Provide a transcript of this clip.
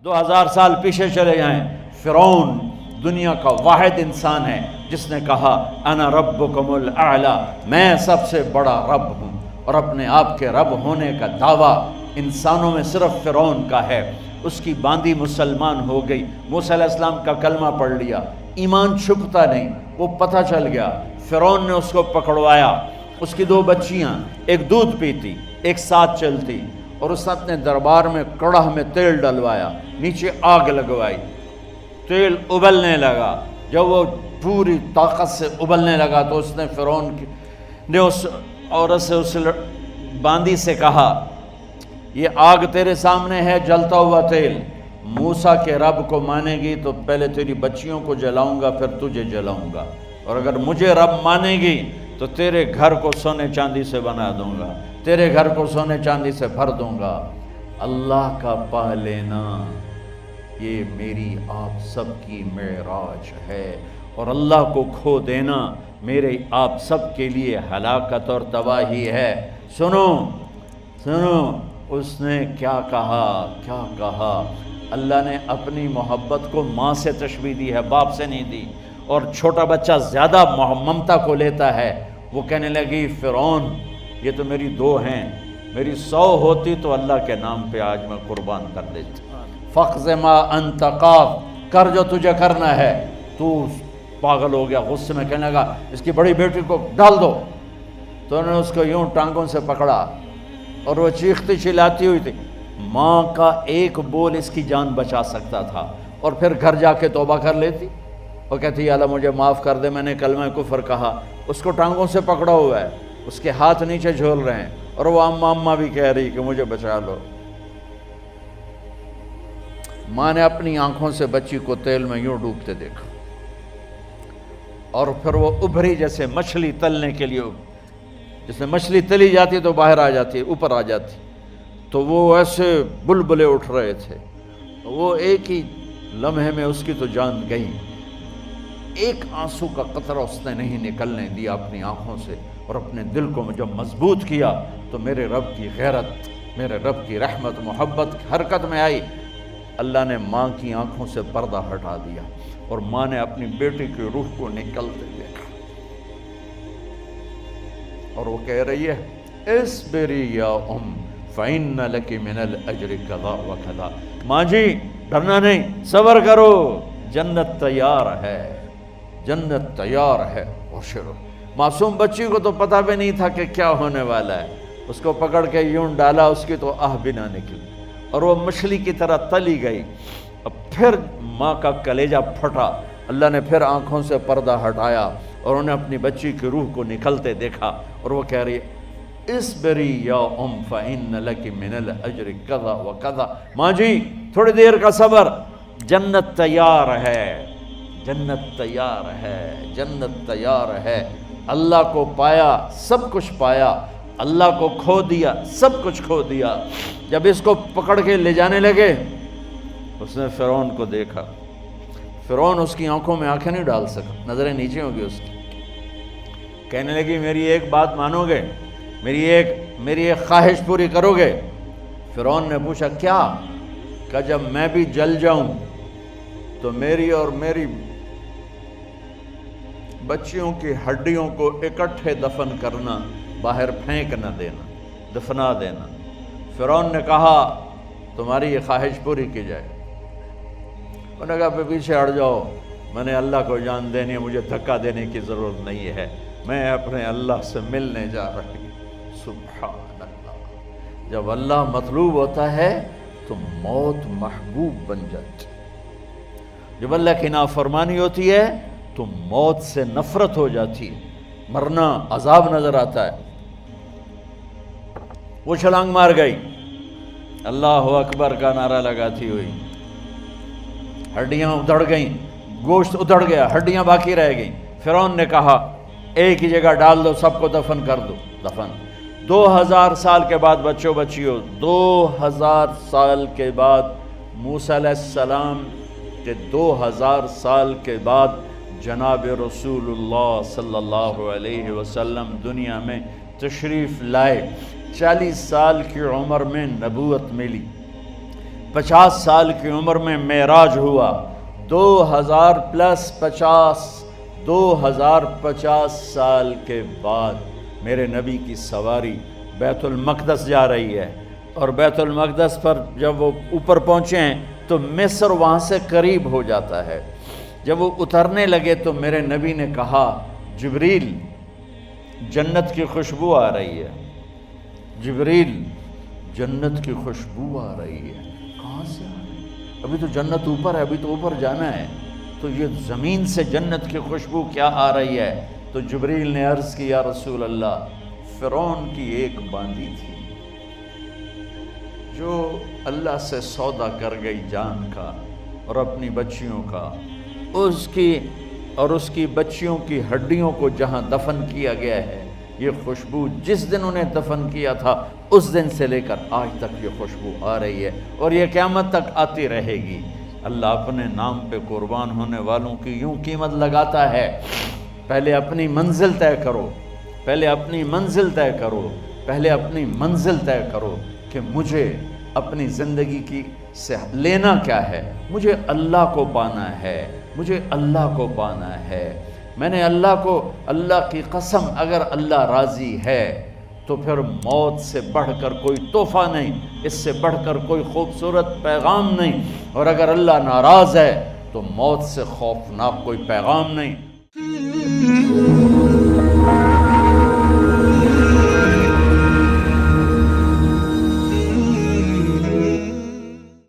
2000 سال پیچھے چلے جائیں، فرعون دنیا کا واحد انسان ہے جس نے کہا انا ربکم الاعلی، میں سب سے بڑا رب ہوں، اور اپنے آپ کے رب ہونے کا دعویٰ انسانوں میں صرف فرعون کا ہے۔ اس کی باندی مسلمان ہو گئی، موسیٰ علیہ السلام کا کلمہ پڑھ لیا، ایمان چھپتا نہیں، وہ پتہ چل گیا۔ فرعون نے اس کو پکڑوایا، اس کی 2 بچیاں، ایک دودھ پیتی ایک ساتھ چلتی، اور اس نے اپنے دربار میں کڑاہ میں تیل ڈلوایا، نیچے آگ لگوائی، تیل ابلنے لگا۔ جب وہ پوری طاقت سے ابلنے لگا تو اس نے فرعون نے اس عورت سے، اس باندی سے کہا یہ آگ تیرے سامنے ہے، جلتا ہوا تیل، موسیٰ کے رب کو مانے گی تو پہلے تیری بچیوں کو جلاؤں گا پھر تجھے جلاؤں گا، اور اگر مجھے رب مانے گی تو تیرے گھر کو سونے چاندی سے بنا دوں گا، تیرے گھر کو سونے چاندی سے بھر دوں گا۔ اللہ کا پا لینا یہ میری آپ سب کی معراج ہے، اور اللہ کو کھو دینا میرے آپ سب کے لیے ہلاکت اور تباہی ہے۔ سنو سنو اس نے کیا کہا۔ اللہ نے اپنی محبت کو ماں سے تشبیہ دی ہے، باپ سے نہیں دی، اور چھوٹا بچہ زیادہ ممتا کو لیتا ہے۔ وہ کہنے لگی فرعون یہ تو میری 2 ہیں، میری 100 ہوتی تو اللہ کے نام پہ آج میں قربان کر دیتی۔ فَقْضِ مَا أَنْتَ قَاضٍ، کر جو تجھے کرنا ہے۔ تو پاگل ہو گیا، غصے میں کہنے لگا اس کی بڑی بیٹی کو ڈال دو۔ تو انہوں نے اس کو یوں ٹانگوں سے پکڑا، اور وہ چیختی چلاتی ہوئی تھی۔ ماں کا ایک بول اس کی جان بچا سکتا تھا، اور پھر گھر جا کے توبہ کر لیتی، وہ کہتی اللہ مجھے معاف کر دے، میں نے کلمہ کفر کہا۔ اس کو ٹانگوں سے پکڑا ہوا ہے، اس کے ہاتھ نیچے جھول رہے ہیں، اور وہ اماں بھی کہہ رہی کہ مجھے بچا لو۔ ماں نے اپنی آنکھوں سے بچی کو تیل میں یوں ڈوبتے دیکھا، اور پھر وہ ابھری جیسے مچھلی تلنے کے لیے، جس میں مچھلی تلی جاتی تو باہر آ جاتی، اوپر آ جاتی، تو وہ ایسے بلبلے اٹھ رہے تھے۔ وہ ایک ہی لمحے میں اس کی تو جان گئی، ایک آنسو کا قطرہ اس نے نہیں نکلنے دیا اپنی آنکھوں سے، اور اپنے دل کو جب مضبوط کیا تو میرے رب کی غیرت، میرے رب کی رحمت محبت حرکت میں آئی۔ اللہ نے ماں کی آنکھوں سے پردہ ہٹا دیا، اور ماں نے اپنی بیٹی کی روح کو نکلتے دیکھا، اور وہ کہہ رہی ہے اصبری یا فإن لک من الأجر کذا وکذا۔ ماں جی ڈرنا نہیں، صبر کرو، جنت تیار ہے، جنت تیار ہے، ابشروا۔ معصوم بچی کو تو پتہ بھی نہیں تھا کہ کیا ہونے والا ہے، اس کو پکڑ کے یوں ڈالا، اس کی تو آہ بھی نہ نکلی، اور وہ مچھلی کی طرح تلی گئی۔ اب پھر ماں کا کلیجہ پھٹا، اللہ نے پھر آنکھوں سے پردہ ہٹایا، اور انہیں اپنی بچی کی روح کو نکلتے دیکھا، اور وہ کہہ رہی ہے اصبری یا فإن لک من الأجر کذا وکذا۔ ماں جی تھوڑی دیر کا صبر، جنت تیار ہے، جنت تیار ہے، جنت تیار ہے۔ اللہ کو پایا سب کچھ پایا، اللہ کو کھو دیا سب کچھ کھو دیا۔ جب اس کو پکڑ کے لے جانے لگے، اس نے فرعون کو دیکھا، فرعون اس کی آنکھوں میں آنکھیں نہیں ڈال سکا، نظریں نیچے ہوں گی اس کی۔ کہنے لگی میری ایک بات مانو گے، میری ایک خواہش پوری کرو گے؟ فرعون نے پوچھا کیا؟ کہ جب میں بھی جل جاؤں تو میری اور میری بچیوں کی ہڈیوں کو اکٹھے دفن کرنا، باہر پھینک نہ دینا، دفنا دینا۔ فرعون نے کہا تمہاری یہ خواہش پوری کی جائے۔ انہوں نے کہا پیچھے ہٹ جاؤ، میں نے اللہ کو جان دینی ہے، مجھے دھکا دینے کی ضرورت نہیں ہے، میں اپنے اللہ سے ملنے جا رہی ہوں۔ سبحان اللہ، جب اللہ مطلوب ہوتا ہے تو موت محبوب بن جاتی، جب اللہ کی نافرمانی ہوتی ہے تو موت سے نفرت ہو جاتی، مرنا عذاب نظر آتا ہے۔ وہ چھلانگ مار گئی، اللہ اکبر کا نعرہ لگاتی ہوئی، ہڈیاں ادھڑ گئیں، گوشت ادھڑ گیا، ہڈیاں باقی رہ گئیں۔ فرعون نے کہا ایک ہی جگہ ڈال دو، سب کو دفن کر دو۔ دفن 2000 سال کے بعد، بچوں بچیوں 2000 سال کے بعد، موسیٰ علیہ السلام کے 2000 سال کے بعد جناب رسول اللہ صلی اللہ علیہ وسلم دنیا میں تشریف لائے۔ 40 سال کی عمر میں نبوت ملی، 50 سال کی عمر میں معراج ہوا، 2050 سال کے بعد میرے نبی کی سواری بیت المقدس جا رہی ہے، اور بیت المقدس پر جب وہ اوپر پہنچے ہیں تو مصر وہاں سے قریب ہو جاتا ہے۔ جب وہ اترنے لگے تو میرے نبی نے کہا جبریل جنت کی خوشبو آ رہی ہے، جبریل جنت کی خوشبو آ رہی ہے۔ کہاں سے آ رہی ہے؟ ابھی تو جنت اوپر ہے، ابھی تو اوپر جانا ہے، تو یہ زمین سے جنت کی خوشبو کیا آ رہی ہے؟ تو جبریل نے عرض کی یا رسول اللہ، فرعون کی ایک باندی تھی جو اللہ سے سودا کر گئی جان کا اور اپنی بچیوں کا، اس کی بچیوں کی ہڈیوں کو جہاں دفن کیا گیا ہے، یہ خوشبو جس دن انہیں دفن کیا تھا اس دن سے لے کر آج تک یہ خوشبو آ رہی ہے، اور یہ قیامت تک آتی رہے گی۔ اللہ اپنے نام پہ قربان ہونے والوں کی یوں قیمت لگاتا ہے، پہلے اپنی منزل طے کرو، پہلے اپنی منزل طے کرو، پہلے اپنی منزل طے کرو کہ مجھے اپنی زندگی کی سے لینا کیا ہے، مجھے اللہ کو پانا ہے، مجھے اللہ کو پانا ہے۔ میں نے اللہ کی قسم، اگر اللہ راضی ہے تو پھر موت سے بڑھ کر کوئی تحفہ نہیں، اس سے بڑھ کر کوئی خوبصورت پیغام نہیں، اور اگر اللہ ناراض ہے تو موت سے خوفناک کوئی پیغام نہیں۔